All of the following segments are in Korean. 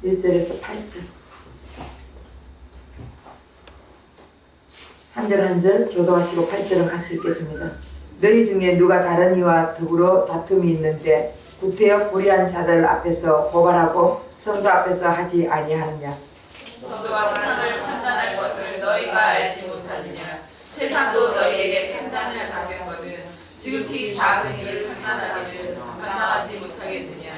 1절에서 8절. 한 절 한 절 교도하시고 8절은 같이 읽겠습니다. 너희 중에 누가 다른 이와 더불어 다툼이 있는데 구태여 불의한 자들 앞에서 고발하고 성도 앞에서 하지 아니하느냐. 성도가 세상을 판단할 것을 너희가 알지 못하느냐. 세상도 너희에게 판단을 당겼거든 지극히 작은 일을 판단하기를 감당하지 못하겠느냐.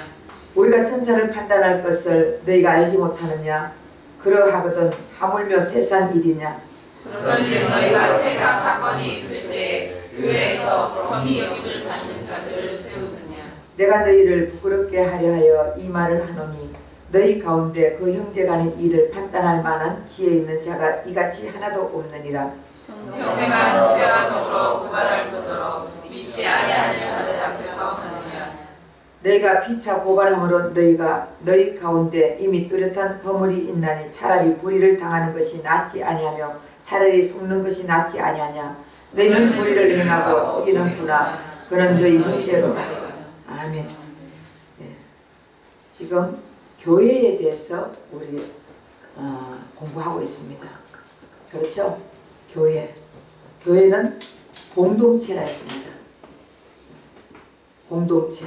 우리가 천사를 판단할 것을 너희가 알지 못하느냐. 그러하거든 하물며 세상 일이냐. 그런데 너희가 세상 사건이 있을 때 교회에서 경히 여김을 받는 자들을 세우느냐. 내가 너희를 부끄럽게 하려 하여 이 말을 하노니 너희 가운데 그 형제간의 일을 판단할 만한 지혜 있는 자가 이같이 하나도 없느니라. 형제가 형제와 더불어 고발할 뿐더러 믿지 아니하는 자들 앞에서 하느냐. 너희가 피차 고발함으로 너희 가운데 이미 뚜렷한 허물이 있나니 차라리 불의를 당하는 것이 낫지 아니하며 차라리 속는 것이 낫지 아니하냐. 너희는 불의를 행하고 속이는구나. 그는 너희 형제로다. 아멘. 네. 지금 교회에 대해서 우리 공부하고 있습니다. 그렇죠? 교회는 공동체라 했습니다. 공동체.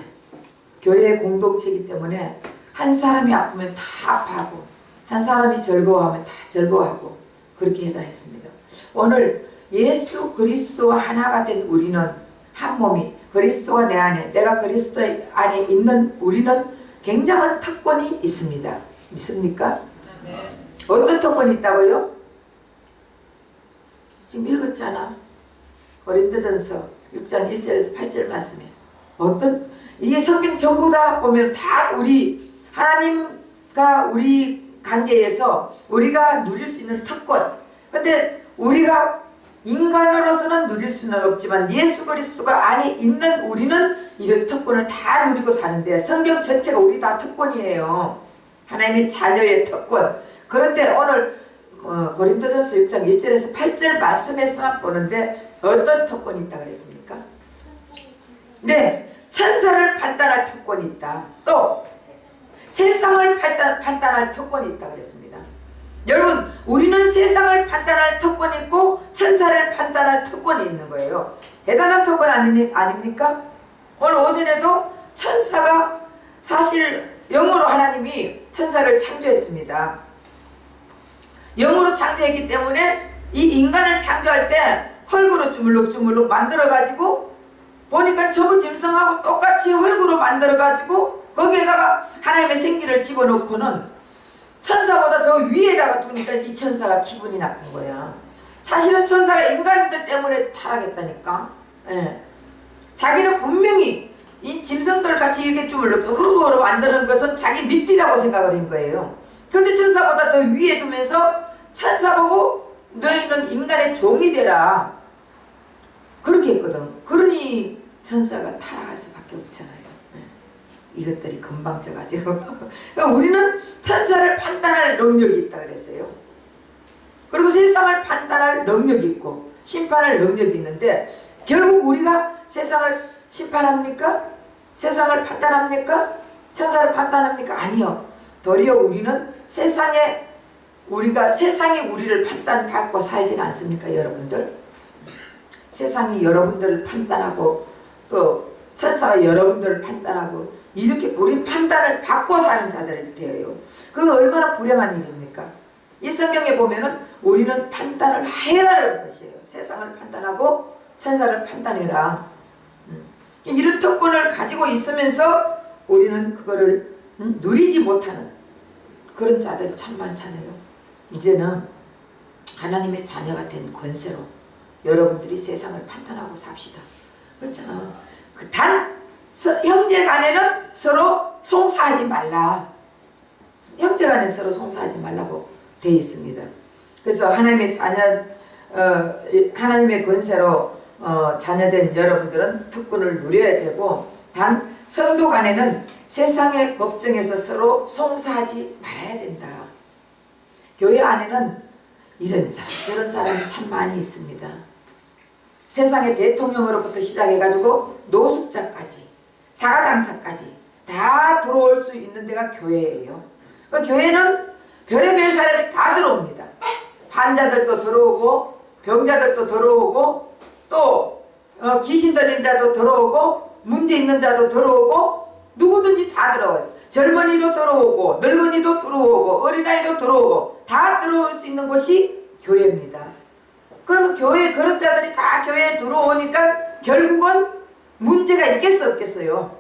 교회의 공동체이기 때문에 한 사람이 아프면 다 아파하고 한 사람이 즐거워하면 다 즐거워하고 그렇게 해다 했습니다. 오늘 예수 그리스도와 하나가 된 우리는 한 몸이 그리스도가 내 안에 내가 그리스도 안에 있는 우리는 굉장한 특권이 있습니다. 믿습니까? 네. 어떤 특권이 있다고요? 지금 읽었잖아. 고린도전서 6장 1절에서 8절 말씀에 이게 성경 전부 다 보면 다 우리 하나님과 우리 관계에서 우리가 누릴 수 있는 특권. 근데 우리가 인간으로서는 누릴 수는 없지만 예수 그리스도가 안에 있는 우리는 이런 특권을 다 누리고 사는데 성경 전체가 우리 다 특권이에요. 하나님의 자녀의 특권. 그런데 오늘 고린도전서 6장 1절에서 8절 말씀에서만 보는데 어떤 특권이 있다 그랬습니까? 네. 천사를 판단할 특권이 있다. 또 세상을 판단할 특권이 있다 그랬습니다. 여러분 우리는 세상을 판단할 특권이 있고 천사를 판단할 특권이 있는 거예요. 대단한 특권 아닙니까? 오늘 오전에도 천사가 사실 영으로 하나님이 천사를 창조했습니다. 영으로 창조했기 때문에 이 인간을 창조할 때 흙으로 주물럭주물럭 만들어가지고 보니까 전부 짐승하고 똑같이 흙으로 만들어가지고 거기에다가 하나님의 생기를 집어넣고는 천사보다 더 위에다가 두니까 이 천사가 기분이 나쁜 거야. 사실은 천사가 인간들 때문에 타락했다니까. 예. 자기는 분명히 이 짐승들 같이 이렇게 주물럭 흙으로 만드는 것은 자기 밑이라고 생각을 한 거예요. 근데 천사보다 더 위에 두면서 천사 보고 너희는 인간의 종이 되라 그렇게 했거든. 그러니 천사가 타락할 수밖에 없잖아요. 이것들이 금방 져가지고 우리는 천사를 판단할 능력이 있다 그랬어요. 그리고 세상을 판단할 능력이 있고 심판할 능력이 있는데 결국 우리가 세상을 심판합니까? 세상을 판단합니까? 천사를 판단합니까? 아니요. 도리어 우리는 세상이 우리를 판단받고 살지는 않습니까, 여러분들? 세상이 여러분들을 판단하고 또 천사가 여러분들을 판단하고 이렇게 우리 판단을 받고 사는 자들이 되어요. 그거 얼마나 불행한 일입니까? 이 성경에 보면은 우리는 판단을 해라는 것이에요. 세상을 판단하고 천사를 판단해라. 이런 특권을 가지고 있으면서 우리는 그거를 누리지 못하는 그런 자들이 참 많잖아요. 이제는 하나님의 자녀가 된 권세로 여러분들이 세상을 판단하고 삽시다. 그렇잖아. 형제 간에는 서로 송사하지 말라. 형제 간에 서로 송사하지 말라고 되어 있습니다. 그래서 하나님의 하나님의 권세로 자녀된 여러분들은 특권을 누려야 되고 단 성도 간에는 세상의 법정에서 서로 송사하지 말아야 된다. 교회 안에는 이런 사람 저런 사람이 참 많이 있습니다. 세상의 대통령으로부터 시작해가지고 노숙자까지 사가장사까지 다 들어올 수 있는 데가 교회예요. 그 교회는 별의별 사람이 다 들어옵니다. 환자들도 들어오고 병자들도 들어오고 또 귀신 들린 자도 들어오고 문제 있는 자도 들어오고 누구든지 다 들어와요. 젊은이도 들어오고 늙은이도 들어오고 어린아이도 들어오고 다 들어올 수 있는 곳이 교회입니다. 그러면 교회 그런 자들이 다 교회에 들어오니까 결국은 문제가 있겠어 없겠어요?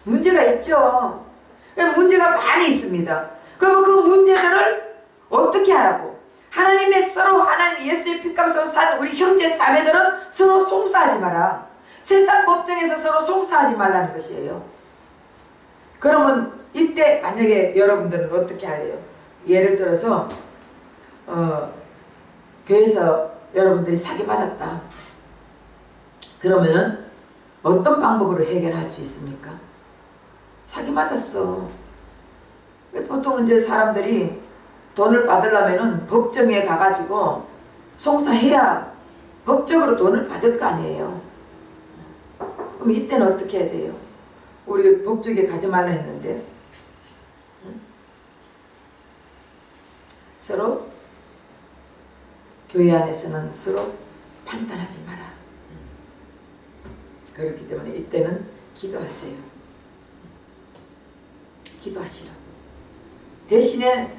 문제가 있죠. 문제가 많이 있습니다. 그러면 그 문제들을 어떻게 하라고? 하나님의 서로 하나님 예수의 피값으로 산 우리 형제 자매들은 서로 송사하지 마라. 세상 법정에서 서로 송사하지 말라는 것이에요. 그러면 이때 만약에 여러분들은 어떻게 할래요? 예를 들어서 교회에서 여러분들이 사기 맞았다. 그러면은 어떤 방법으로 해결할 수 있습니까? 사기 맞았어. 보통 이제 사람들이 돈을 받으려면은 법정에 가가지고 송사해야 법적으로 돈을 받을 거 아니에요. 그럼 이때는 어떻게 해야 돼요? 우리 법정에 가지 말라 했는데 서로 교회 안에서는 서로 판단하지 마라. 그렇기 때문에 이때는 기도하세요. 기도하시라고. 대신에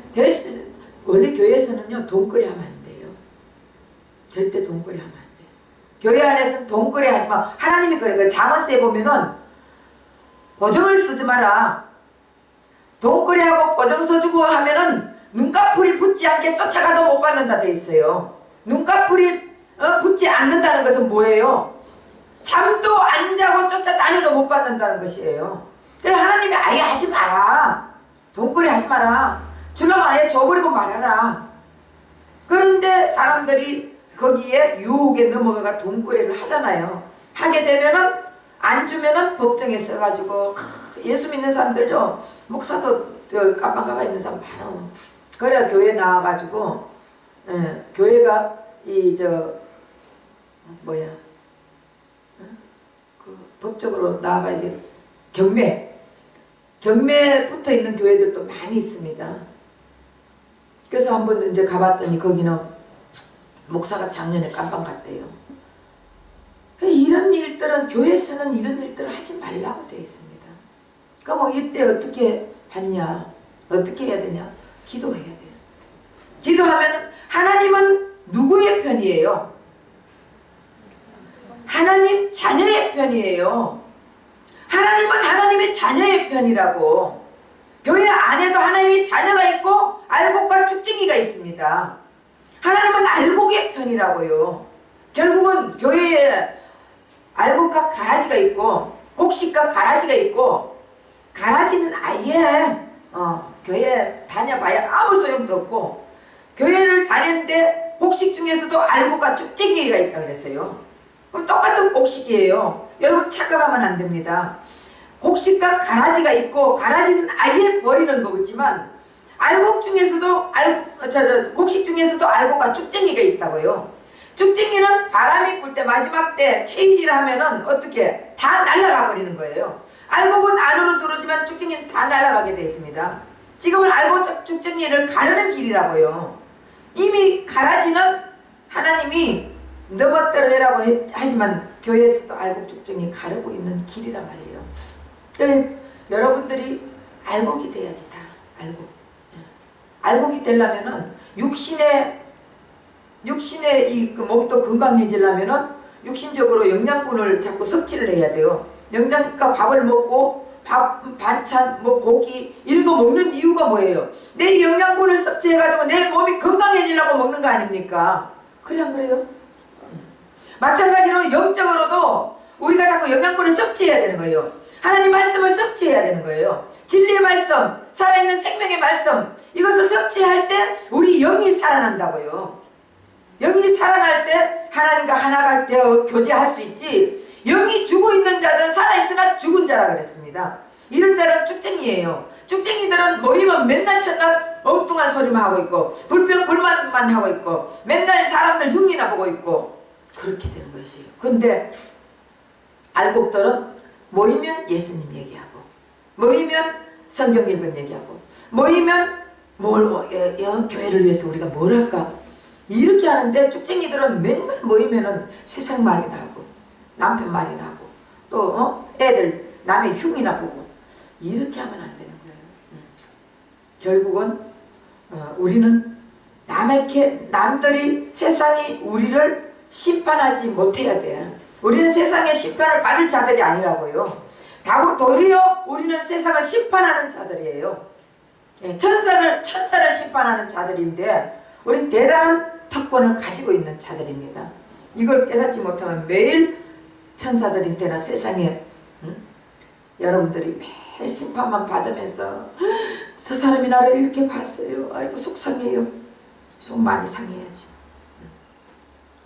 원래 교회에서는요 돈거래 하면 안 돼요. 절대 돈거래 하면 안 돼요. 교회 안에서는 돈거래 하지 마. 하나님이 그래. 잠언서에 보면은 보증을 쓰지 마라. 돈거래하고 보증 써주고 하면은 눈꺼풀이 붙지 않게 쫓아가도 못 받는다 돼 있어요. 눈꺼풀이 붙지 않는다는 것은 뭐예요? 잠도 안 자고 쫓아다녀도 못 받는다는 것이에요. 그래서 하나님이 아예 하지 마라. 돈거래 하지 마라. 주려면 아예 줘버리고 말아라. 그런데 사람들이 거기에 유혹에 넘어가 돈거래를 하잖아요. 하게 되면은 안 주면은 법정에 써가지고 예수 믿는 사람들죠. 목사도 깜빡가가 있는 사람 많아. 그래 교회 나와가지고 교회가 그 법적으로 나와가 이게 경매 붙어 있는 교회들도 많이 있습니다. 그래서 한번 이제 가봤더니 거기는 목사가 작년에 깜빵 갔대요. 이런 일들은 교회에서는 이런 일들을 하지 말라고 되어 있습니다. 그럼 뭐 이때 어떻게 받냐? 어떻게 해야 되냐? 기도해야 돼요. 기도하면 하나님은 누구의 편이에요? 하나님 자녀의 편이에요. 하나님은 하나님의 자녀의 편이라고. 교회 안에도 하나님의 자녀가 있고 알곡과 쭉쟁이가 있습니다. 하나님은 알곡의 편이라고요. 결국은 교회에 알곡과 가라지가 있고 곡식과 가라지가 있고 가라지는 아예 교회 다녀봐야 아무 소용도 없고 교회를 다녔는데 곡식 중에서도 알곡과 쭉쟁이가 있다 그랬어요. 그럼 똑같은 곡식이에요. 여러분 착각하면 안 됩니다. 곡식과 가라지가 있고 가라지는 아예 버리는 거겠지만 알곡 중에서도 곡식 중에서도 알곡과 쭉쟁이가 있다고요. 쭉쟁이는 바람이 불 때 마지막 때 체이질 하면은 어떻게 다 날아가 버리는 거예요. 알곡은 안으로 들어오지만 쭉쟁이는 다 날아가게 되어 있습니다. 지금은 알곡 쭉쟁이를 가르는 길이라고요. 이미 가라지는 하나님이 넘어뜨려 해라고 하지만 교회에서도 알곡 쭉쟁이 가르고 있는 길이란 말이에요. 그러니까 여러분들이 알곡이 돼야지 다 알곡. 알곡이 되려면은 육신의 이 몸도 건강해지려면은 육신적으로 영양분을 자꾸 섭취를 해야 돼요. 영양가 밥을 먹고 밥, 반찬, 고기 이런 거 먹는 이유가 뭐예요? 내 영양분을 섭취해가지고 내 몸이 건강해지려고 먹는 거 아닙니까? 그래 안 그래요? 마찬가지로 영적으로도 우리가 자꾸 영양분을 섭취해야 되는 거예요. 하나님 말씀을 섭취해야 되는 거예요. 진리의 말씀, 살아있는 생명의 말씀 이것을 섭취할 때 우리 영이 살아난다고요. 영이 살아날 때 하나님과 하나가 되어 교제할 수 있지 영이 죽어있는 자는 살아있으나 죽은 자라 그랬습니다. 이런 자는 쭉쟁이에요. 쭉쟁이들은 모이면 맨날 첫날 엉뚱한 소리만 하고 있고 불평 불만만 하고 있고 맨날 사람들 흉이나 보고 있고 그렇게 되는 것이에요. 그런데 알곡들은 모이면 예수님 얘기하고 모이면 성경 읽은 얘기하고 모이면 교회를 위해서 우리가 뭘 할까? 이렇게 하는데 쭉쟁이들은 맨날 모이면은 세상 말이나 하고 남편 말이나 하고 또 애들 남의 흉이나 보고 이렇게 하면 안 되는 거예요. 결국은 우리는 남들이 세상이 우리를 심판하지 못해야 돼. 우리는 세상의 심판을 받을 자들이 아니라고요. 도리어 우리는 세상을 심판하는 자들이에요. 천사를 심판하는 자들인데 우리는 대단한 특권을 가지고 있는 자들입니다. 이걸 깨닫지 못하면 매일 천사들인데나 세상에 여러분들이 매일 심판만 받으면서 저 사람이 나를 이렇게 봤어요. 아이고 속상해요. 속 많이 상해야지.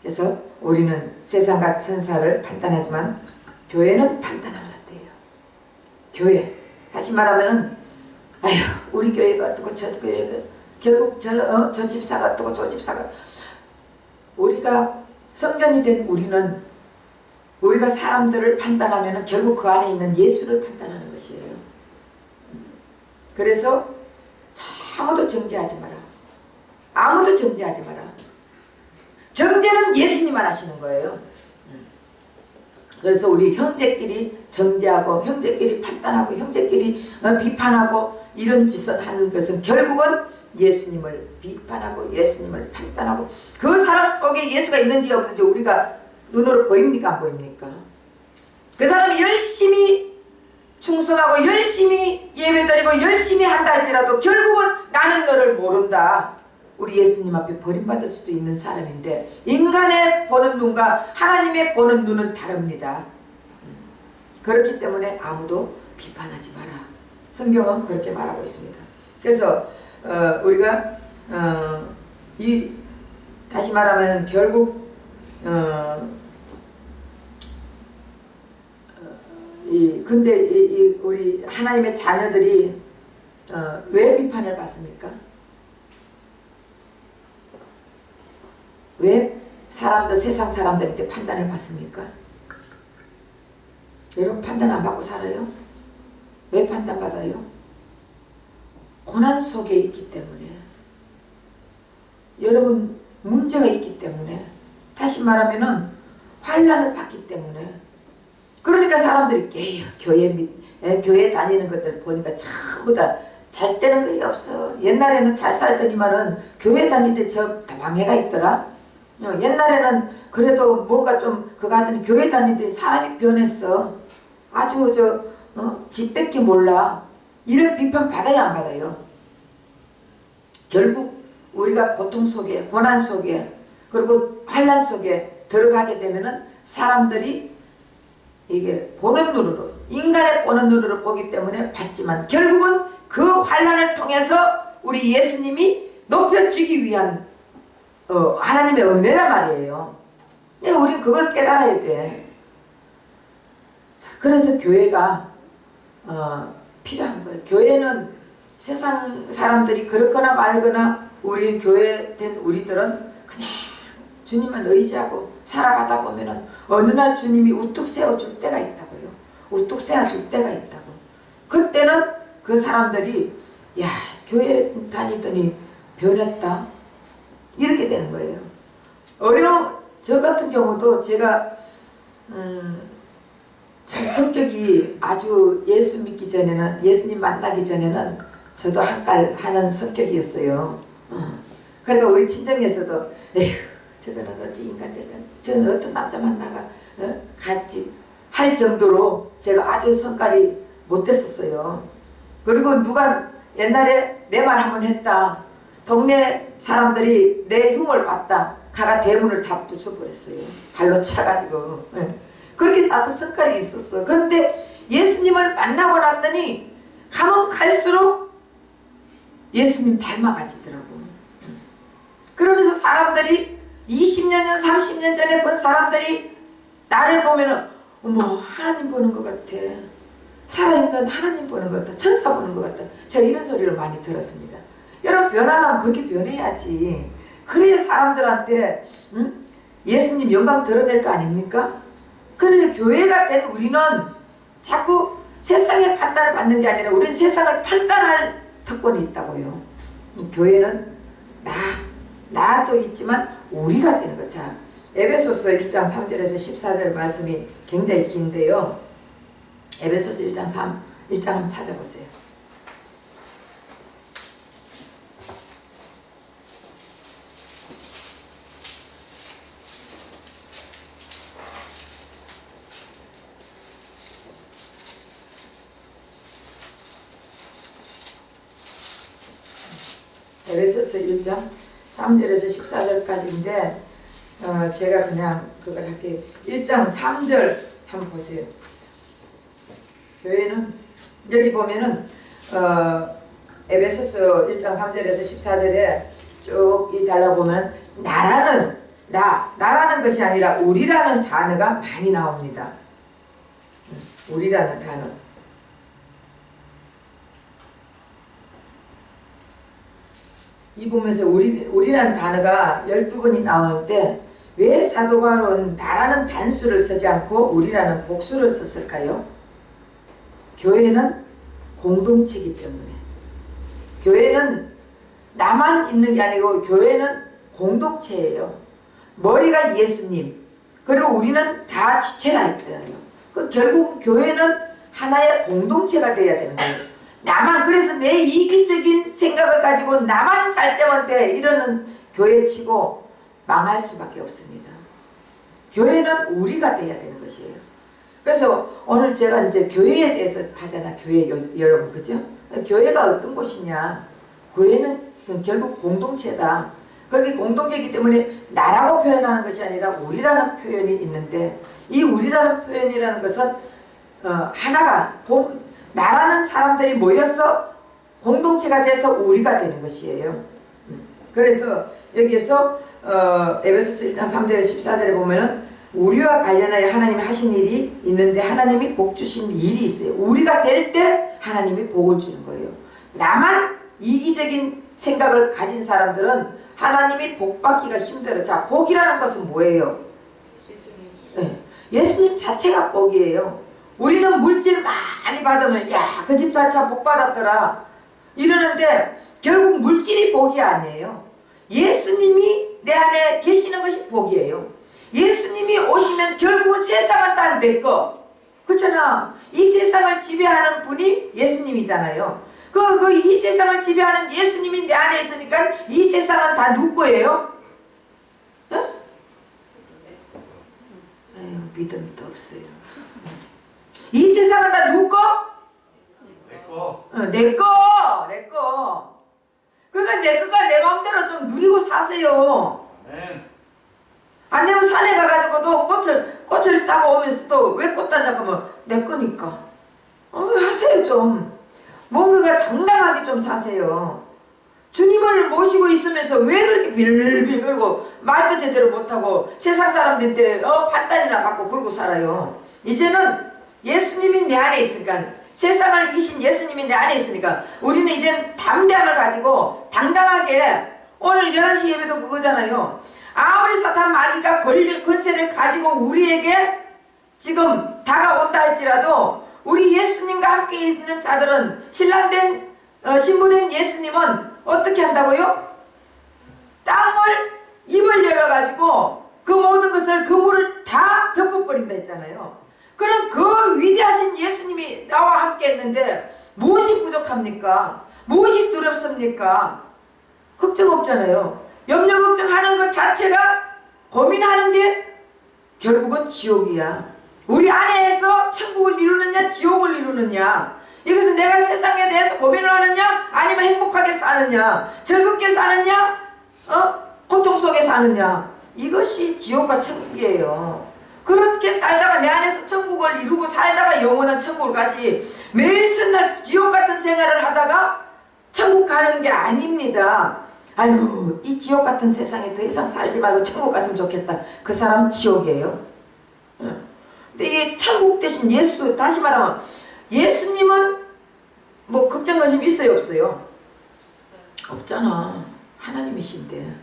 그래서 우리는 세상과 천사를 판단하지만 교회는 판단하면 안 돼요. 교회 다시 말하면은 아휴 우리 교회가 어떻고 저 교회가 결국 저 집사가 어떻고 저 집사가 우리가 성전이 된 우리가 사람들을 판단하면은 결국 그 안에 있는 예수를 판단하는 것이에요. 그래서 아무도 정죄하지 마라. 아무도 정죄하지 마라. 정죄는 예수님만 하시는 거예요. 그래서 우리 형제끼리 정죄하고 형제끼리 판단하고 형제끼리 비판하고 이런 짓을 하는 것은 결국은 예수님을 비판하고 예수님을 판단하고 그 사람 속에 예수가 있는지 없는지 우리가 눈으로 보입니까 안 보입니까? 그 사람이 열심히 충성하고 열심히 예배드리고 열심히 한다 할지라도 결국은 나는 너를 모른다. 우리 예수님 앞에 버림받을 수도 있는 사람인데 인간의 보는 눈과 하나님의 보는 눈은 다릅니다. 그렇기 때문에 아무도 비판하지 마라. 성경은 그렇게 말하고 있습니다. 그래서 우리가 다시 말하면 결국 근데 우리 하나님의 자녀들이 왜 비판을 받습니까? 왜 세상 사람들한테 판단을 받습니까? 여러분 판단 안 받고 살아요? 왜 판단받아요? 고난 속에 있기 때문에, 여러분 문제가 있기 때문에, 다시 말하면은 환난을 받기 때문에. 그러니까 사람들이 교회 다니는 것들 보니까 전부 다 잘 되는 것이 없어. 옛날에는 잘 살더니만은 교회 다닐 때 저 방해가 있더라. 옛날에는 그래도 뭐가 좀 그거 하더니 교회 다닐 때 사람이 변했어. 아주 집밖에 몰라. 이런 비판 받아야 안 받아요? 결국 우리가 고통 속에 고난 속에 그리고 환난 속에 들어가게 되면은 사람들이 이게 보는 눈으로 인간의 보는 눈으로 보기 때문에 받지만 결국은 그 환난을 통해서 우리 예수님이 높여주기 위한 하나님의 은혜란 말이에요. 우리 그걸 깨달아야 돼. 그래서 교회가 필요한 거예요. 교회는 세상 사람들이 그렇거나 말거나 우리 교회 된 우리들은 그냥 주님만 의지하고 살아가다 보면은 어느 날 주님이 우뚝 세워줄 때가 있다고요. 우뚝 세워줄 때가 있다고. 그때는 그 사람들이 야 교회 다니더니 변했다 이렇게 되는 거예요. 저 같은 경우도 제가 참 성격이 아주 예수 믿기 전에는 예수님 만나기 전에는 저도 한깔 하는 성격이었어요. 그러니까 우리 친정에서도 에휴 저거는 어찌 인간 되면 저는 어떤 남자 만나가 같이 할 정도로 제가 아주 성깔이 못됐었어요. 그리고 누가 옛날에 내 말 한번 했다. 동네 사람들이 내 흉을 봤다. 가가 대문을 다 부숴버렸어요. 발로 차가지고. 그렇게 나도 성깔이 있었어. 그런데 예수님을 만나고 났더니 가면 갈수록 예수님 닮아가지더라고. 그러면서 사람들이 20년 전 30년 전에 본 사람들이 나를 보면은 어머 하나님 보는 것 같아. 살아있는 하나님 보는 것 같다. 천사 보는 것 같다. 제가 이런 소리를 많이 들었습니다. 여러분 변화가면 그렇게 변해야지. 그래야 사람들한테 예수님 영광 드러낼 거 아닙니까? 그래서 교회가 된 우리는 자꾸 세상의 판단을 받는 게 아니라 우리는 세상을 판단할 특권이 있다고요. 교회는 나도 있지만 우리가 되는 거. 자, 에베소서 1장 3절에서 14절 말씀이 굉장히 긴데요. 에베소서 1장 한번 찾아보세요. 에베소서 1장 3절에서 14절까지인데 제가 그냥 그걸 할게요. 1장 3절 한번 보세요. 교회는 여기 보면은 에베소서 1장 3절에서 14절에 쭉 이 달라보면 나라는 것이 아니라 우리라는 단어가 많이 나옵니다. 우리라는 단어. 이 보면서 우리라는 단어가 12번이 나오는데 왜 사도 바울은 나라는 단수를 쓰지 않고 우리라는 복수를 썼을까요? 교회는 공동체이기 때문에. 교회는 나만 있는 게 아니고 교회는 공동체예요. 머리가 예수님, 그리고 우리는 다 지체라 했잖아요. 결국 교회는 하나의 공동체가 돼야 되는 거예요. 그래서 내 이기적인 생각을 가지고 나만 잘 되면 돼 이러는 교회치고 망할 수밖에 없습니다. 교회는 우리가 돼야 되는 것이에요. 그래서 오늘 제가 이제 교회에 대해서 하잖아. 교회 여러분, 그죠? 교회가 어떤 곳이냐? 교회는 결국 공동체다. 그렇게 공동체이기 때문에 나라고 표현하는 것이 아니라 우리라는 표현이 있는데, 이 우리라는 표현이라는 것은 나라는 사람들이 모여서 공동체가 돼서 우리가 되는 것이에요. 그래서 여기에서 에베소서 1장 3절 14절에 보면은 우리와 관련하여 하나님이 하신 일이 있는데 하나님이 복 주신 일이 있어요. 우리가 될 때 하나님이 복을 주는 거예요. 나만 이기적인 생각을 가진 사람들은 하나님이 복 받기가 힘들어. 자, 복이라는 것은 뭐예요? 예수님 자체가 복이에요. 우리는 물질 많이 받으면 야, 그 집사 참 복 받았더라 이러는데 결국 물질이 복이 아니에요. 예수님이 내 안에 계시는 것이 복이에요. 예수님이 오시면 결국은 세상은 다 내 거. 그렇잖아. 이 세상을 지배하는 분이 예수님이잖아요. 이 세상을 지배하는 예수님이 내 안에 있으니까 이 세상은 다 누구 거예요? 믿음도 없어요. 이 세상은 다 누구 거? 내 거. 내 거. 그러니까 내 거가 내 마음대로 좀 누리고 사세요. 안 되면 산에 가가지고도 꽃을 따고 오면서도 왜 꽃 따냐 하면 내 거니까. 하세요 좀. 뭔가가 당당하게 좀 사세요. 주님을 모시고 있으면서 왜 그렇게 빌빌 그러고 말도 제대로 못하고 세상 사람들한테 판단이나 받고 그러고 살아요. 이제는 예수님이 내 안에 있으니까, 세상을 이기신 예수님이 내 안에 있으니까 우리는 이제는 담대함을 가지고 당당하게, 오늘 11시 예배도 그거잖아요. 아무리 사탄 마귀가 권세를 가지고 우리에게 지금 다가온다 할지라도 우리 예수님과 함께 있는 자들은, 신랑된 신부된 예수님은 어떻게 한다고요? 땅을 입을 열어가지고 그 모든 것을, 그 물을 다 덮어버린다 했잖아요. 그럼 그 위대하신 예수님이 나와 함께 했는데 무엇이 부족합니까? 무엇이 두렵습니까? 걱정 없잖아요. 염려 걱정하는 것 자체가, 고민하는 게 결국은 지옥이야. 우리 안에서 천국을 이루느냐 지옥을 이루느냐, 이것은 내가 세상에 대해서 고민을 하느냐 아니면 행복하게 사느냐, 즐겁게 사느냐, 고통 속에 사느냐, 이것이 지옥과 천국이에요. 그렇게 살다가 내 안에서 천국을 이루고 살다가 영원한 천국을 가지, 매일 첫날 지옥 같은 생활을 하다가 천국 가는 게 아닙니다. 아유, 이 지옥 같은 세상에 더 이상 살지 말고 천국 갔으면 좋겠다. 그 사람 지옥이에요. 근데 이게 천국 대신 예수, 다시 말하면 예수님은 뭐 걱정 근심 있어요 없어요? 없잖아. 하나님이신데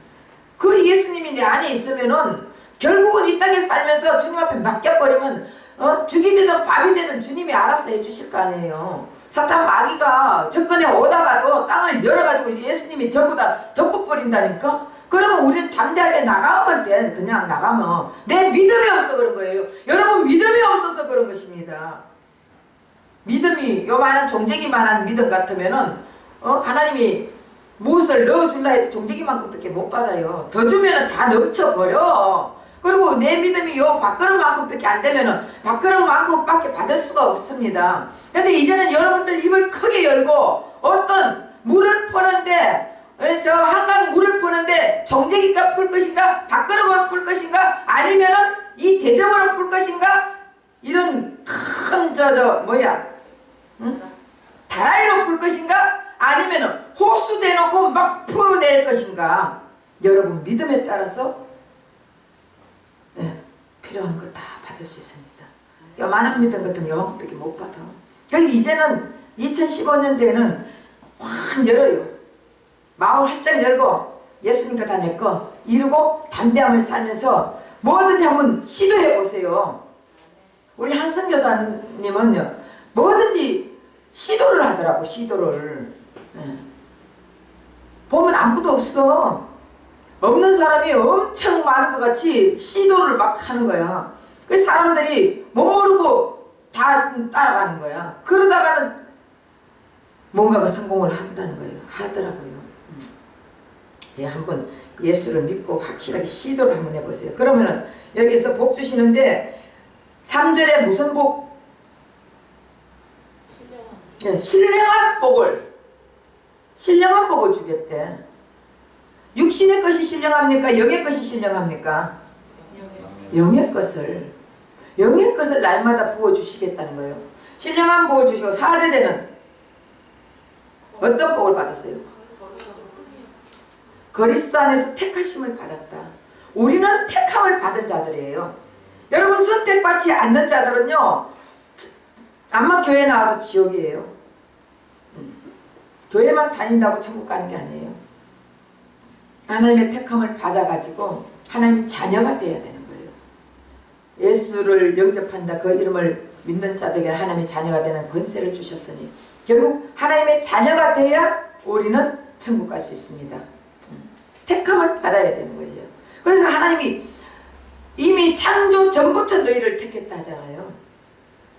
그 예수님이 내 안에 있으면은 결국은 이 땅에 살면서 주님 앞에 맡겨버리면 죽이 되든 밥이 되든 주님이 알아서 해주실 거 아니에요. 사탄 마귀가 접근해 오다가도 땅을 열어가지고 예수님이 전부 다 덮어버린다니까? 그러면 우리는 담대하게 나가면 돼. 그냥 나가면. 내 믿음이 없어 그런 거예요. 여러분 믿음이 없어서 그런 것입니다. 믿음이 요만한 종재기만한 믿음 같으면은 하나님이 무엇을 넣어줄라 해도 종재기만큼밖에 못 받아요. 더 주면은 다 넘쳐버려. 그리고 내 믿음이 요 밥그릇만큼밖에 안 되면은 밥그릇만큼밖에 받을 수가 없습니다. 근데 이제는 여러분들 입을 크게 열고 어떤 물을 퍼는데 저 한강 물을 퍼는데 정제기가 풀 것인가 밥그릇으로 풀 것인가 아니면은 이 대접으로 풀 것인가 이런 큰 다라이로 풀 것인가 아니면은 호수 대놓고 막 풀어낼 것인가. 여러분 믿음에 따라서 필요한 거 다 받을 수 있습니다. 요만한 믿음 같으면 요만큼밖에 못 받아. 그리고 이제는 2015년도에는 확 열어요. 마음을 활짝 열고 예수님과 다 내 거 이루고 담대함을 살면서 뭐든지 한번 시도해 보세요. 우리 한승 교사님은요 뭐든지 시도를 하더라고. 시도를 보면 아무것도 없어. 없는 사람이 엄청 많은 것 같이 시도를 막 하는 거야. 그 사람들이 못 모르고 다 따라가는 거야. 그러다가는 뭔가가 성공을 한다는 거예요. 하더라고요. 한번 예수를 믿고 확실하게 시도를 한번 해보세요. 그러면은 여기서 복 주시는데 3절에 무슨 복? 신령한 복을 주겠대. 육신의 것이 신령합니까? 영의 것이 신령합니까? 영의 것을 날마다 부어주시겠다는 거예요. 신령한 복을 주시고 4절에는 어떤 복을 받았어요? 그리스도 안에서 택하심을 받았다. 우리는 택함을 받은 자들이에요. 여러분 선택받지 않는 자들은요 암만 교회 나와도 지옥이에요. 교회만 다닌다고 천국 가는 게 아니에요. 하나님의 택함을 받아가지고 하나님의 자녀가 되어야 되는 거예요. 예수를 영접한다 그 이름을 믿는 자들에게 하나님의 자녀가 되는 권세를 주셨으니 결국 하나님의 자녀가 되어야 우리는 천국 갈 수 있습니다. 택함을 받아야 되는 거예요. 그래서 하나님이 이미 창조 전부터 너희를 택했다 하잖아요.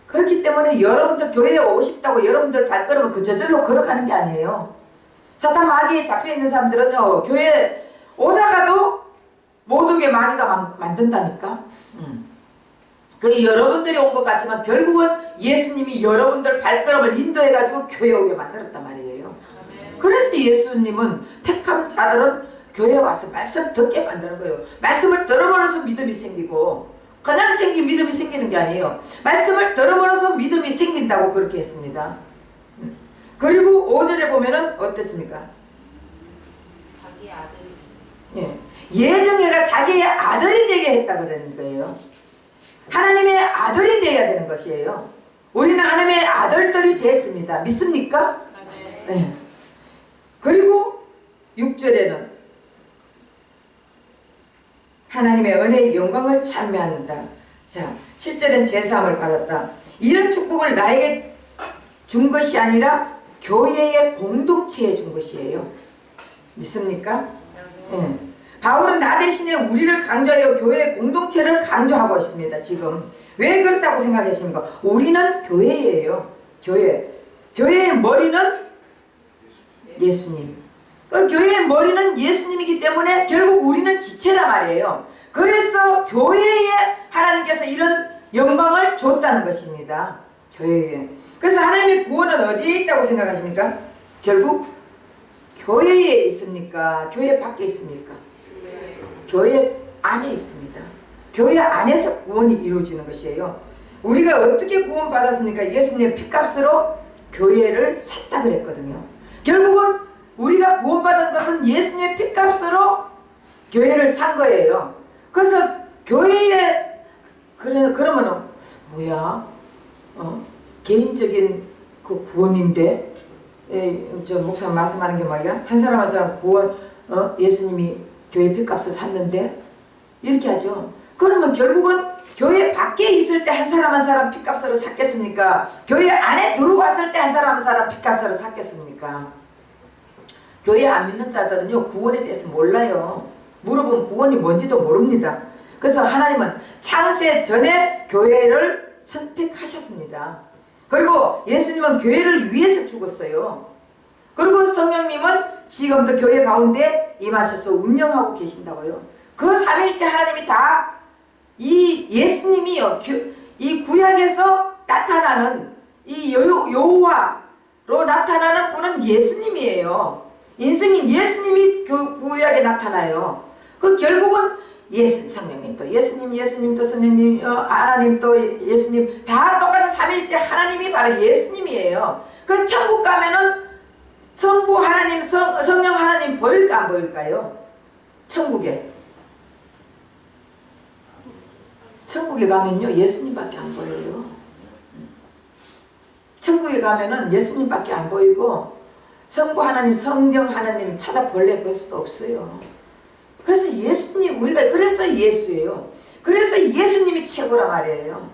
그렇기 때문에 여러분들 교회에 오고 싶다고 여러분들 발걸음을 저절로 걸어가는 게 아니에요. 사탄 마귀에 잡혀있는 사람들은요 교회에 오다가도 못 오게 마귀가 만든다니까. 그 여러분들이 온 것 같지만 결국은 예수님이 여러분들 발걸음을 인도해가지고 교회에 오게 만들었단 말이에요. 그래서 예수님은 택한 자들은 교회에 와서 말씀 듣게 만드는 거예요. 말씀을 들어버려서 믿음이 생기고 그냥 믿음이 생기는 게 아니에요. 말씀을 들어버려서 믿음이 생긴다고 그렇게 했습니다. 그리고 5절에 보면은 어땠습니까? 자기 아들이 예정애가 자기의 아들이 되게 했다 그러는 거예요. 하나님의 아들이 되어야 되는 것이에요. 우리는 하나님의 아들들이 됐습니다. 믿습니까? 네. 그리고 6절에는 하나님의 은혜의 영광을 찬미한다. 자, 7절엔 제사함을 받았다. 이런 축복을 나에게 준 것이 아니라 교회의 공동체에 준 것이에요. 믿습니까? 네. 바울은 나 대신에 우리를 강조하여 교회의 공동체를 강조하고 있습니다. 지금 왜 그렇다고 생각하십니까? 우리는 교회예요. 교회의 머리는 예수님. 그 교회의 머리는 예수님이기 때문에 결국 우리는 지체란 말이에요. 그래서 교회에 하나님께서 이런 영광을 줬다는 것입니다. 교회에. 그래서 하나님의 구원은 어디에 있다고 생각하십니까? 결국 교회에 있습니까? 교회 밖에 있습니까? 교회 안에 있습니다. 교회 안에서 구원이 이루어지는 것이에요. 우리가 어떻게 구원받았습니까? 예수님의 피값으로 교회를 샀다 그랬거든요. 결국은 우리가 구원받은 것은 예수님의 피값으로 교회를 산 거예요. 그래서 교회에 그러면은 뭐야? 개인적인 그 구원인데 저 목사님 말씀하는 게 뭐야? 한 사람 한 사람 구원 예수님이 교회 피값을 샀는데 이렇게 하죠. 그러면 결국은 교회 밖에 있을 때 한 사람 한 사람 핏값으로 샀겠습니까? 교회 안에 들어왔을 때 한 사람 한 사람 핏값으로 샀겠습니까? 교회 안 믿는 자들은요, 구원에 대해서 몰라요. 물어보면 구원이 뭔지도 모릅니다. 그래서 하나님은 창세 전에 교회를 선택하셨습니다. 그리고 예수님은 교회를 위해서 죽었어요. 그리고 성령님은 지금도 교회 가운데 임하셔서 운영하고 계신다고요. 그 삼일째 하나님이 다 이 예수님이요, 이 구약에서 나타나는 이 여호와로 나타나는 분은 예수님이에요. 인생인 예수님이 구약에 나타나요. 그 결국은 성령님도 예수님도 성령님, 하나님도 예수님, 다 똑같은 삼일째 하나님이 바로 예수님이에요. 그래서 천국 가면은 성부 하나님, 성령 하나님 보일까 안 보일까요? 천국에 가면요, 예수님밖에 안 보여요. 천국에 가면은 예수님밖에 안 보이고 성부 하나님, 성령 하나님 찾아볼래 볼 수도 없어요. 그래서 예수님, 우리가 그래서 예수예요. 그래서 예수님이 최고란 말이에요.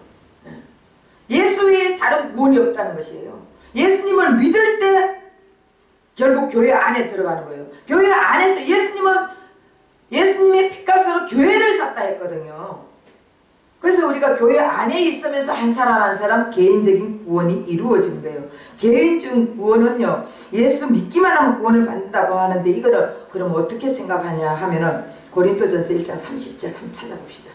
예수 외에 다른 구원이 없다는 것이에요. 예수님을 믿을 때 결국 교회 안에 들어가는 거예요. 교회 안에서 예수님의 핏값으로 교회를 샀다 했거든요. 그래서 우리가 교회 안에 있으면서 한 사람 한 사람 개인적인 구원이 이루어진 거예요. 개인적인 구원은요, 예수 믿기만 하면 구원을 받는다고 하는데, 이거를 그럼 어떻게 생각하냐 하면은 고린도전서 1장 30절 한번 찾아봅시다.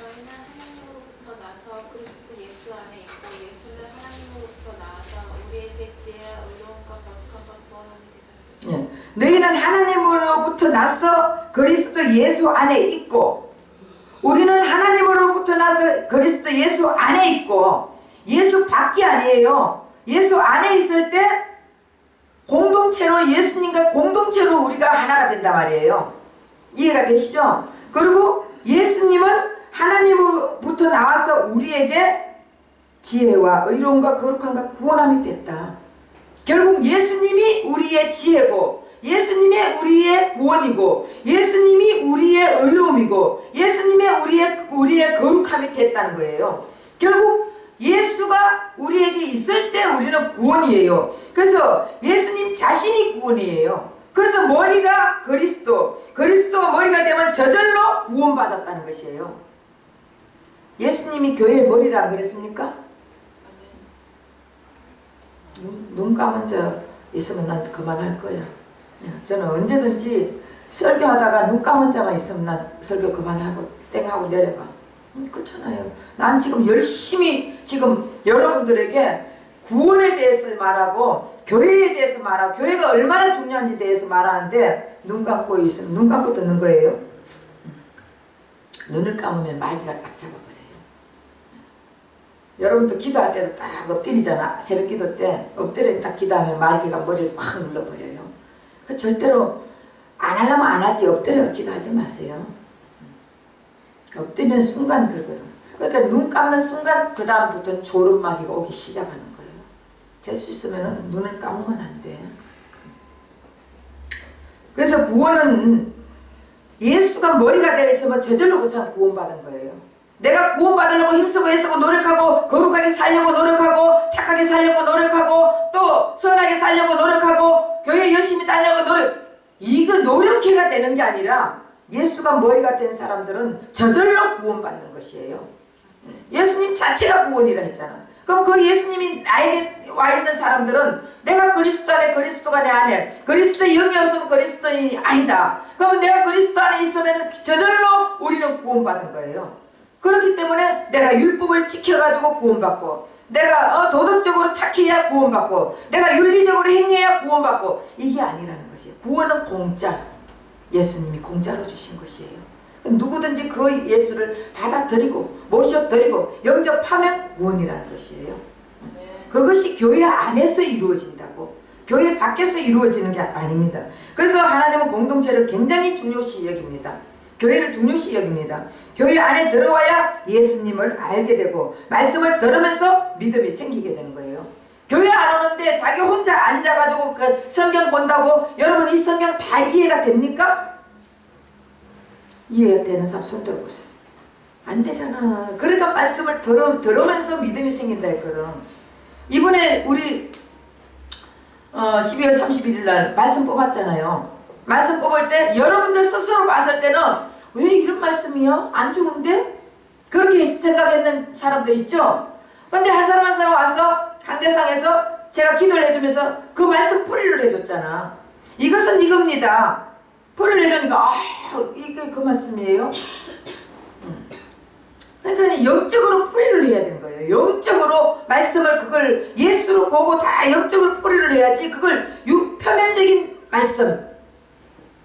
너희는 하나님으로부터 나서 그리스도 예수 안에 있고 예수는 하나님으로부터 나와서 우리에게 지혜와 의로움과 거룩함과 구원함이 되셨으니 예. 너희는 하나님으로부터 나서 그리스도 예수 안에 있고, 우리는 하나님으로부터 나서 그리스도 예수 안에 있고, 예수 밖이 아니에요. 예수 안에 있을 때 공동체로, 예수님과 공동체로 우리가 하나가 된단 말이에요. 이해가 되시죠? 그리고 예수님은 하나님으로부터 나와서 우리에게 지혜와 의로움과 거룩함과 구원함이 됐다. 결국 예수님이 우리의 지혜고, 예수님의 우리의 구원이고, 예수님이 우리의 의로움이고, 예수님의 우리의 거룩함이 됐다는 거예요. 결국 예수가 우리에게 있을 때 우리는 구원이에요. 그래서 예수님 자신이 구원이에요. 그래서 머리가 그리스도 머리가 되면 저절로 구원받았다는 것이에요. 예수님이 교회의 머리라 그랬습니까? 눈 감은 자 있으면 난 그만할 거야. 저는 언제든지 설교하다가 눈 감은 자만 있으면 난 설교 그만하고 땡하고 내려가. 그렇잖아요. 난 지금 열심히 지금 여러분들에게 구원에 대해서 말하고 교회에 대해서 말하고 교회가 얼마나 중요한지 대해서 말하는데, 눈 감고 있으면 눈 감고 듣는 거예요. 눈을 감으면 마귀가 딱 잡아버려요. 여러분도 기도할 때도 딱 엎드리잖아. 새벽 기도 때 엎드려 딱 기도하면 마귀가 머리를 확 눌러버려요. 그 절대로 안 하려면 안 하지, 엎드려 기도하지 마세요. 엎드리는 순간 그러거든. 그러니까 눈 감는 순간 그 다음부터는 졸음마귀가 오기 시작하는 거예요. 될 수 있으면 눈을 감으면 안 돼. 그래서 구원은 예수가 머리가 되어 있으면 저절로 그 사람 구원받은 거예요. 내가 구원받으려고 힘쓰고 애쓰고 노력하고 거룩하게 살려고 노력하고 착하게 살려고 노력하고 또 선하게 살려고 노력하고 교회 열심히 다니려고 이거 노력해가 되는 게 아니라 예수가 머리가 된 사람들은 저절로 구원받는 것이에요. 예수님 자체가 구원이라 했잖아. 그럼 그 예수님이 나에게 와 있는 사람들은 내가 그리스도 안에 그리스도가 내 안에, 그리스도의 영이 없으면 그리스도인이 아니다. 그러면 내가 그리스도 안에 있으면 저절로 우리는 구원받은 거예요. 그렇기 때문에 내가 율법을 지켜가지고 구원받고, 내가 도덕적으로 착해야 구원받고, 내가 윤리적으로 행해야 구원받고, 이게 아니라는 것이에요. 구원은 공짜. 예수님이 공짜로 주신 것이에요. 누구든지 그 예수를 받아들이고 모셔드리고 영접하면 구원이라는 것이에요. 그것이 교회 안에서 이루어진다고, 교회 밖에서 이루어지는 게 아닙니다. 그래서 하나님은 공동체를 굉장히 중요시 여깁니다. 교회를 중요시 여깁니다. 교회 안에 들어와야 예수님을 알게 되고 말씀을 들으면서 믿음이 생기게 되는 거예요. 교회 안 오는데 자기 혼자 앉아가지고 그 성경 본다고 여러분 이 성경 다 이해가 됩니까? 이해되는 사람 손 들어보세요. 안 되잖아. 그러니까 말씀을 들으면서 믿음이 생긴다 했거든. 이번에 우리 12월 31일 날 말씀 뽑았잖아요. 말씀 뽑을 때 여러분들 스스로 봤을 때는 왜 이런 말씀이야? 안 좋은데? 그렇게 생각했는 사람도 있죠? 근데 한 사람 한 사람 와서 강대상에서 제가 기도를 해주면서 그 말씀 풀이를 해줬잖아. 이것은 이겁니다. 풀이를 해주니까 이게 그 말씀이에요? 그러니까 영적으로 풀이를 해야 되는 거예요. 영적으로 말씀을 그걸 예수로 보고 다 영적으로 풀이를 해야지 그걸 표면적인 말씀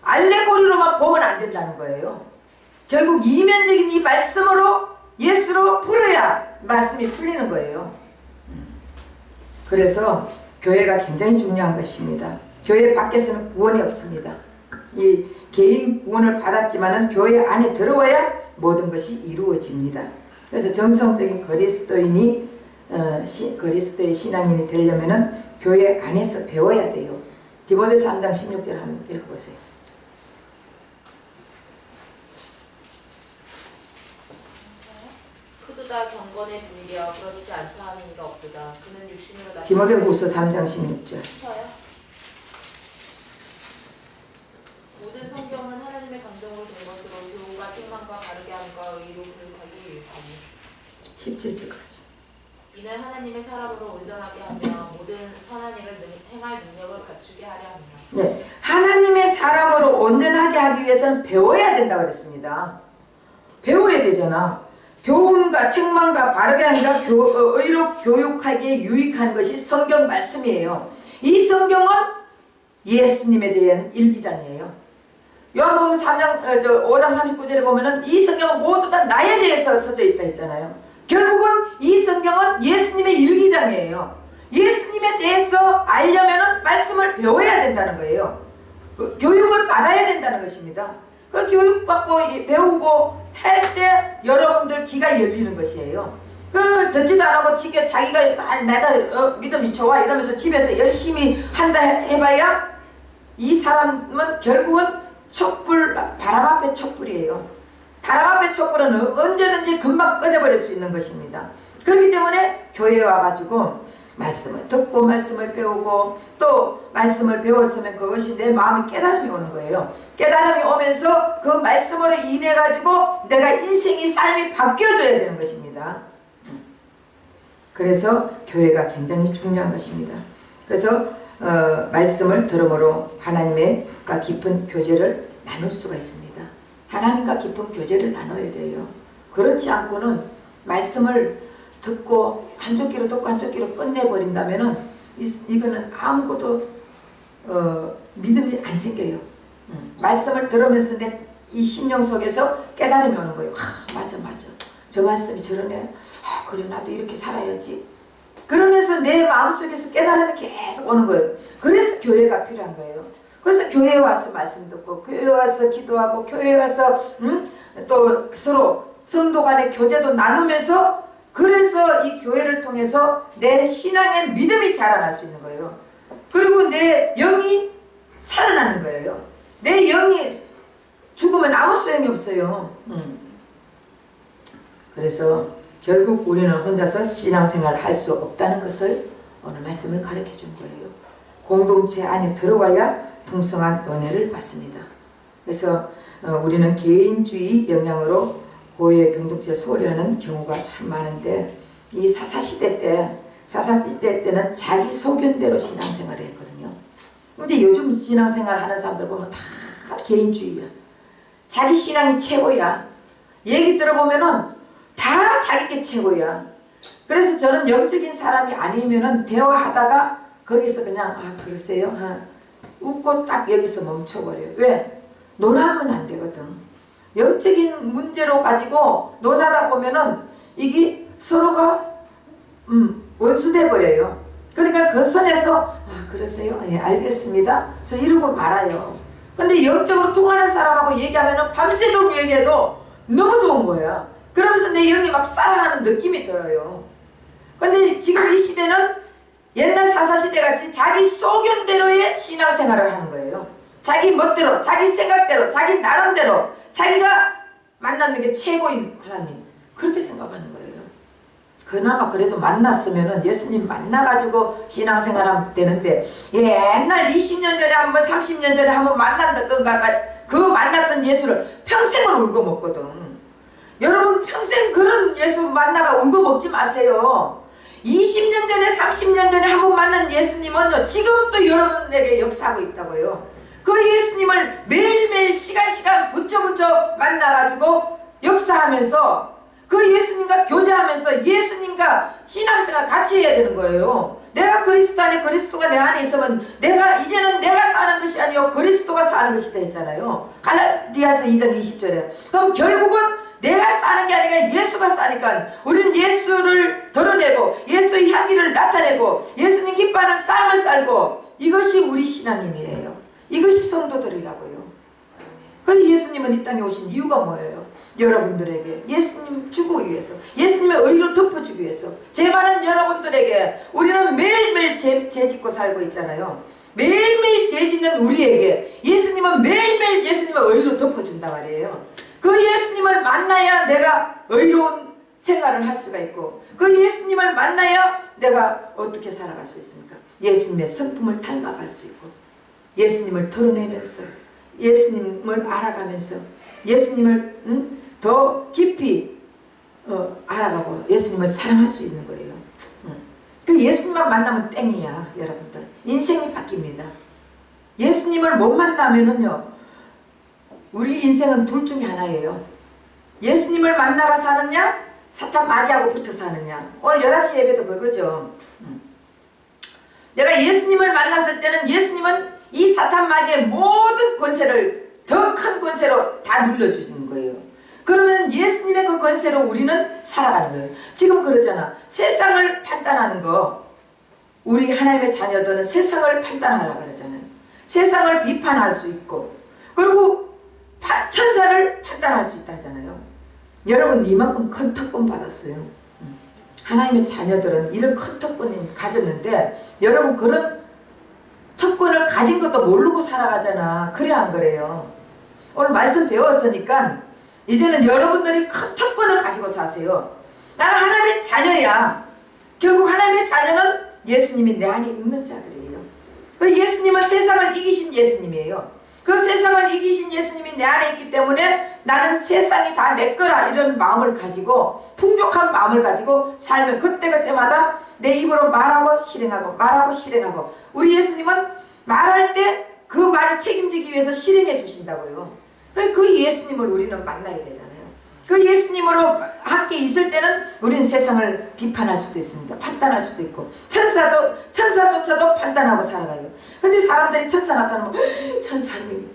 알레고리로만 보면 안 된다는 거예요. 결국 이면적인 이 말씀으로 예수로 풀어야 말씀이 풀리는 거예요. 그래서 교회가 굉장히 중요한 것입니다. 교회 밖에서는 구원이 없습니다. 이 개인 구원을 받았지만은 교회 안에 들어와야 모든 것이 이루어집니다. 그래서 정성적인 그리스도인이 그리스도의 신앙인이 되려면은 교회 안에서 배워야 돼요. 디모데서 3장 16절 한번 읽어보세요. 그도다 경건에 분리하여 그렇지 않다 하는 이가 없도다. 그는 육신으로 나타나. 디모데후서 3장 16절. 저요? 모든 성경은 하나님의 감동으로 된 것으로 교훈과 책망과 바르게 함과 의로 교육하기에 유익하니 17절까지. 이는 하나님의 사람으로 온전하게 하며 모든 선한 일을 행할 능력을 갖추게 하려 함이라. 네, 하나님의 사람으로 온전하게 하기 위해서는 배워야 된다고 그랬습니다. 배워야 되잖아. 교훈과 책망과 바르게 하니까 의로 교육하기에 유익한 것이 성경 말씀이에요. 이 성경은 예수님에 대한 일기장이에요. 요한복음 5장 39절에 보면은 이 성경은 모두 다 나에 대해서 써져 있다 했잖아요. 결국은 이 성경은 예수님의 일기장이에요. 예수님에 대해서 알려면은 말씀을 배워야 된다는 거예요. 교육을 받아야 된다는 것입니다. 그 교육받고 배우고 할 때 여러분들 귀가 열리는 것이에요. 그 듣지도 안 하고 자기가 내가 믿음이 좋아 이러면서 집에서 열심히 한다 해봐야 이 사람은 결국은 촛불, 바람 앞에 촛불이에요. 바람 앞에 촛불은 언제든지 금방 꺼져버릴 수 있는 것입니다. 그렇기 때문에 교회에 와가지고 말씀을 듣고 말씀을 배우고 또 말씀을 배웠으면 그것이 내 마음에 깨달음이 오는 거예요. 깨달음이 오면서 그 말씀으로 인해 가지고 내가 인생이 삶이 바뀌어져야 되는 것입니다. 그래서 교회가 굉장히 중요한 것입니다. 그래서 말씀을 들음으로 하나님과 깊은 교제를 나눌 수가 있습니다. 하나님과 깊은 교제를 나눠야 돼요. 그렇지 않고는 말씀을 듣고 한쪽 귀로 듣고 한쪽 귀로 끝내버린다면은 이거는 아무것도 믿음이 안 생겨요. 말씀을 들으면서 이 심령 속에서 깨달음이 오는 거예요. 맞아 저 말씀이 저러네. 그래 나도 이렇게 살아야지. 그러면서 내 마음속에서 깨달음이 계속 오는 거예요. 그래서 교회가 필요한 거예요. 그래서 교회에 와서 말씀 듣고 교회에 와서 기도하고 교회에 와서 또 서로 성도 간의 교제도 나누면서 그래서 이 교회를 통해서 내 신앙의 믿음이 자라날 수 있는 거예요. 그리고 내 영이 살아나는 거예요. 내 영이 죽으면 아무 소용이 없어요. 그래서 결국 우리는 혼자서 신앙생활을 할 수 없다는 것을 오늘 말씀을 가르쳐 준 거예요. 공동체 안에 들어와야 풍성한 은혜를 받습니다. 그래서 우리는 개인주의 영향으로 교회 공동체를 소홀히 하는 경우가 참 많은데 이 사사시대 때는 자기 소견대로 신앙생활을 했거든요. 근데 요즘 신앙생활 하는 사람들 보면 다 개인주의야. 자기 신앙이 최고야. 얘기 들어보면은 다 자기게 최고야. 그래서 저는 영적인 사람이 아니면은 대화하다가 거기서 그냥 그러세요? 웃고 딱 여기서 멈춰버려요. 왜? 논하면 안 되거든. 영적인 문제로 가지고 논하다 보면은 이게 서로가 원수돼 버려요. 그러니까 그 선에서 그러세요? 예, 알겠습니다. 저 이러고 말아요. 근데 영적으로 통하는 사람하고 얘기하면은 밤새도록 얘기해도 너무 좋은 거야. 그러면서 내 영이 막 살아나는 느낌이 들어요. 근데 지금 이 시대는 옛날 사사시대 같이 자기 소견대로의 신앙생활을 하는 거예요. 자기 멋대로, 자기 생각대로, 자기 나름대로 자기가 만나는 게 최고인 하나님, 그렇게 생각하는 거예요. 그나마 그래도 만났으면은 예수님 만나가지고 신앙생활하면 되는데, 옛날 20년 전에 한번 30년 전에 한번 만난다 건가, 그 만났던 예수를 평생을 울고 먹거든. 여러분 평생 그런 예수 만나가 울고 먹지 마세요. 20년 전에 30년 전에 한번 만난 예수님은요, 지금도 여러분에게 역사하고 있다고요. 그 예수님을 매일매일 시간 붙여 만나가지고 역사하면서 그 예수님과 교제하면서 예수님과 신앙생활 같이 해야 되는 거예요. 내가 그리스도 안에, 그리스도가 내 안에 있으면 이제는 내가 사는 것이 아니요 그리스도가 사는 것이다 했잖아요. 갈라디아서 2장 20절에. 그럼 결국은 내가 사는 게 아니라 예수가 사니까 우리는 예수를 드러내고 예수의 향기를 나타내고 예수님 기뻐하는 삶을 살고, 이것이 우리 신앙인이에요. 이것이 성도들이라고요. 그래서 예수님은 이 땅에 오신 이유가 뭐예요? 여러분들에게 예수님 주기 위해서, 예수님의 의로 덮어주기 위해서. 죄 많은 여러분들에게, 우리는 매일매일 죄 짓고 살고 있잖아요. 매일매일 죄 짓는 우리에게 예수님은 매일매일 예수님의 의로 덮어준단 말이에요. 그 예수님을 만나야 내가 의로운 생활을 할 수가 있고, 그 예수님을 만나야 내가 어떻게 살아갈 수 있습니까? 예수님의 성품을 닮아갈 수 있고, 예수님을 드러내면서, 예수님을 알아가면서, 예수님을 더 깊이 알아가고 예수님을 사랑할 수 있는 거예요. 그 예수님만 만나면 땡이야. 여러분들 인생이 바뀝니다. 예수님을 못 만나면은요, 우리 인생은 둘 중에 하나예요. 예수님을 만나가 사느냐, 사탄 마귀하고 붙어 사느냐. 오늘 11시 예배도 그거죠. 내가 예수님을 만났을 때는 예수님은 이 사탄 마귀의 모든 권세를 더 큰 권세로 다 눌러주는 거예요. 그러면 예수님의 그 권세로 우리는 살아가는 거예요. 지금 그러잖아. 세상을 판단하는 거, 우리 하나님의 자녀들은 세상을 판단하라고 그러잖아요. 세상을 비판할 수 있고, 그리고 천사를 판단할 수 있다 하잖아요. 여러분 이만큼 큰 특권 받았어요. 하나님의 자녀들은 이런 큰 특권을 가졌는데, 여러분 그런 특권을 가진 것도 모르고 살아가잖아. 그래 안 그래요? 오늘 말씀 배웠으니까 이제는 여러분들이 큰 특권을 가지고 사세요. 나는 하나님의 자녀야. 결국 하나님의 자녀는 예수님이 내 안에 있는 자들이에요. 그 예수님은 세상을 이기신 예수님이에요. 그 세상을 이기신 예수님이 내 안에 있기 때문에 나는 세상이 다 내 거라, 이런 마음을 가지고, 풍족한 마음을 가지고 살면 그때그때마다 내 입으로 말하고 실행하고. 우리 예수님은 말할 때 그 말을 책임지기 위해서 실행해 주신다고요. 그 예수님을 우리는 만나야 되잖아요. 그 예수님으로 함께 있을 때는 우리는 세상을 비판할 수도 있습니다. 판단할 수도 있고, 천사조차도 판단하고 살아가요. 근데 사람들이 천사 나타나면 천사님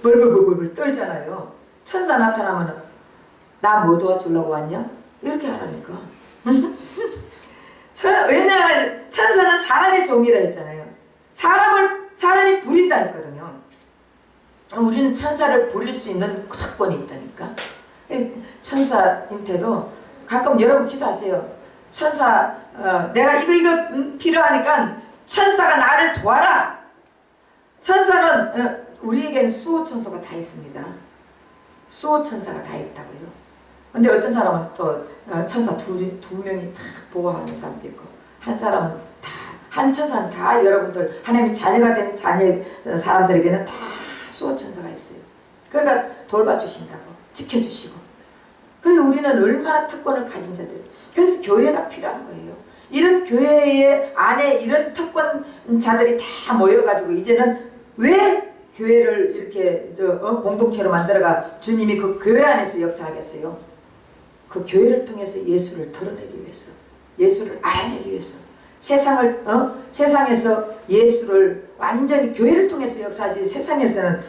벌벌 떨잖아요. 천사 나타나면 나 뭐 도와주려고 왔냐? 이렇게 하라니까. 왜냐하면 천사는 사람의 종이라 했잖아요. 사람이 부린다 했거든요. 우리는 천사를 부릴 수 있는 특권이 있다니까. 천사인데도 가끔 여러분 기도하세요. 천사, 내가 이거 필요하니까 천사가 나를 도와라. 천사는 우리에게는 수호 천사가 다 있습니다. 수호 천사가 다 있다고요. 근데 어떤 사람은 또 천사 두 명이 다 보호하는 사람도 있고, 한 사람은 한 천사는 다 여러분들 하나님의 자녀가 된 사람들에게는 다 수호 천사가 있어요. 그러니까 돌봐주신다고, 지켜주시고. 그래서 우리는 얼마나 특권을 가진 자들. 그래서 교회가 필요한 거예요. 이런 교회 안에 이런 특권자들이 다 모여가지고, 이제는 왜 교회를 이렇게 공동체로 만들어가 주님이 그 교회 안에서 역사하겠어요? 그 교회를 통해서 예수를 드러내기 위해서, 예수를 알아내기 위해서, 세상에서 예수를 완전히 교회를 통해서 역사하지, 세상에서는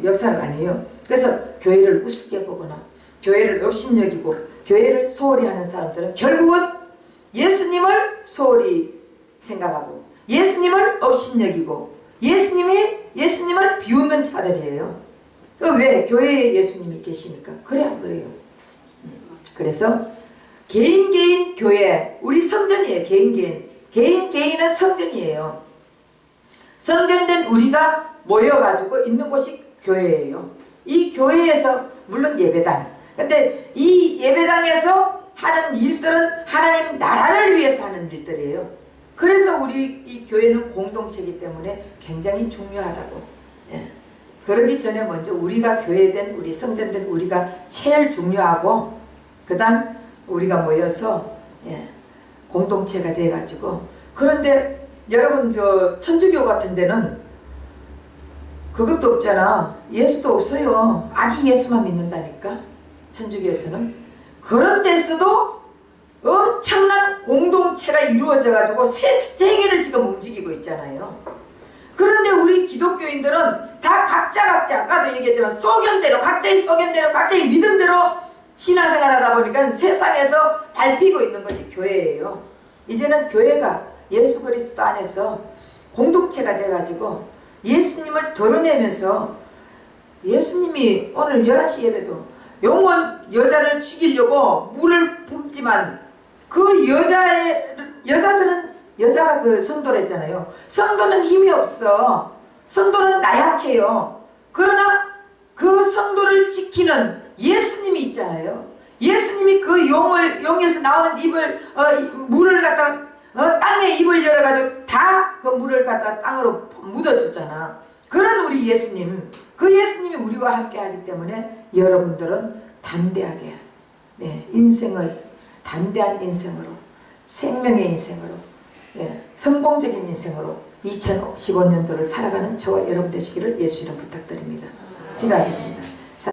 역사를 안 해요. 그래서 교회를 우습게 보거나 교회를 업신여기고 교회를 소홀히 하는 사람들은 결국은 예수님을 소홀히 생각하고 예수님을 업신여기고 예수님을 비웃는 자들이에요. 왜 교회에 예수님이 계시니까? 그래 안 그래요? 그래서 개인 교회, 우리 성전이에요. 개인은 성전이에요. 성전된 우리가 모여가지고 있는 곳이 교회예요. 이 교회에서 물론 예배당. 근데 이 예배당에서 하는 일들은 하나님 나라를 위해서 하는 일들이에요. 그래서 우리 이 교회는 공동체이기 때문에 굉장히 중요하다고. 예. 그러기 전에 먼저 우리가 교회된 우리 성전된 우리가 제일 중요하고 그 다음 우리가 모여서 공동체가 돼가지고. 그런데 여러분 저 천주교 같은 데는 그것도 없잖아. 예수도 없어요. 아기 예수만 믿는다니까 천주교에서는. 그런 데서도 엄청난 공동체가 이루어져 가지고 새 세계를 지금 움직이고 있잖아요. 그런데 우리 기독교인들은 다 각자 아까도 얘기했지만 소견대로 각자의 소견대로 각자의 믿음대로 신앙생활 하다 보니까 세상에서 밟히고 있는 것이 교회예요. 이제는 교회가 예수 그리스도 안에서 공동체가 돼가지고 예수님을 드러내면서 예수님이 오늘 11시 예배도 영원 여자를 죽이려고 물을 붓지만 그 여자들은 여자가 그 성도랬잖아요. 성도는 힘이 없어. 성도는 나약해요. 그러나 그 성도를 지키는 예수님이 있잖아요. 예수님이 그 용에서 나오는 물을 갖다 땅에 입을 열어가지고 다 그 물을 갖다 땅으로 묻어주잖아. 그런 우리 예수님, 그 예수님이 우리와 함께 하기 때문에 여러분들은 담대하게 인생을 담대한 인생으로 생명의 인생으로 성공적인 인생으로 2015년도를 살아가는 저와 여러분 되시기를 예수 이름 부탁드립니다. 기도하겠습니다.